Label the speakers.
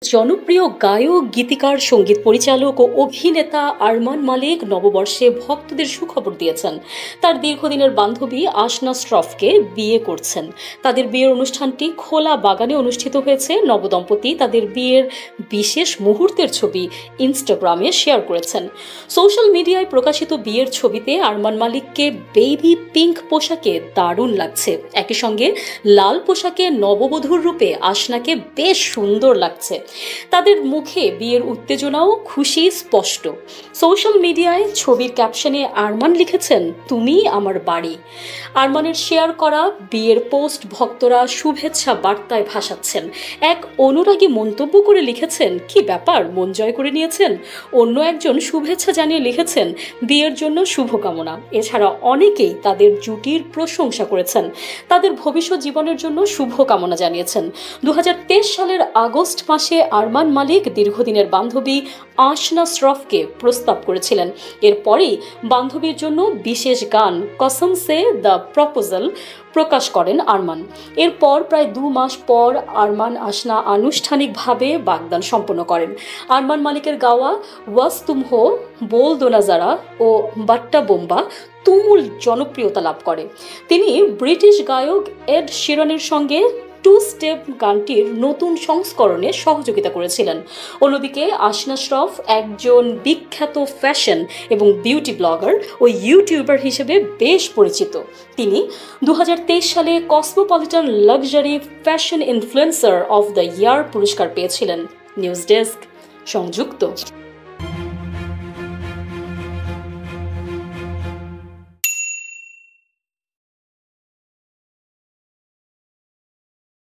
Speaker 1: জনপ্রিয় গায়ক, গীতিকার, সঙ্গীত পরিচালক ও অভিনেতা আরমান মালিক নববর্ষে ভক্তদের সুখবর দিয়েছেন। তার দীর্ঘদিনের বান্ধবী আসনা শ্রফকে বিয়ে করছেন। তাদের বিয়ের অনুষ্ঠানটি খোলা বাগানে অনুষ্ঠিত হয়েছে। নবদম্পতি তাদের বিয়ের বিশেষ মুহূর্তের ছবি ইনস্টাগ্রামে শেয়ার করেছেন। সোশ্যাল মিডিয়ায় প্রকাশিত বিয়ের ছবিতে আরমান মালিককে বেবি পিঙ্ক পোশাকে দারুণ লাগছে। একই সঙ্গে লাল পোশাকে নববধূর রূপে আসনাকে বেশ সুন্দর লাগছে। তাদের মুখে বিয়ের উত্তেজনাও খুশি স্পষ্ট। সোশ্যাল মিডিয়ায় ছবির ক্যাপশনে আরমান লিখেছেন, তুমি আমার বাড়ি। আরমানের শেয়ার করা বিয়ের পোস্ট ভক্তরা শুভেচ্ছা বার্তায় ভাসাচ্ছেন। এক অনুরাগী মন্তব্য করে লিখেছেন, কি ব্যাপার, মন জয় করে নিয়েছেন। অন্য একজন শুভেচ্ছা জানিয়ে লিখেছেন, বিয়ের জন্য শুভকামনা। এছাড়া অনেকেই তাদের জুটির প্রশংসা করেছেন, তাদের ভবিষ্যৎ জীবনের জন্য শুভকামনা জানিয়েছেন। 2023 সালের আগস্ট মাসে আরমান মালিক দীর্ঘদিনের বান্ধবী আসনা শ্রফকে প্রস্তাব করেছিলেন। এরপরেই বান্ধবীর জন্য বিশেষ গান কসম সে দ্য প্রপোজাল প্রকাশ করেন আরমান। এরপর প্রায় 2 মাস পর আরমান আসনা আনুষ্ঠানিকভাবে বাগদান সম্পন্ন করেন। আরমান মালিকের গাওয়া ওয়াস তুম হো, বোল দো নাজারা ও বাট্টা বোম্বা তুমুল জনপ্রিয়তা লাভ করে। তিনি ব্রিটিশ গায়ক এড শিরানের সঙ্গে 2 স্টেপ গানটির নতুন সংস্করণে সহযোগিতা করেছিলেন। অন্যদিকে আসনা শ্রফ একজন বিখ্যাত ফ্যাশন এবং বিউটি ব্লগার ও ইউটিউবার হিসেবে বেশ পরিচিত। তিনি 2023 সালে Cosmopolitan luxury fashion influencer of the year পুরস্কার পেয়েছিলেন। নিউজ ডেস্ক, সংযুক্ত।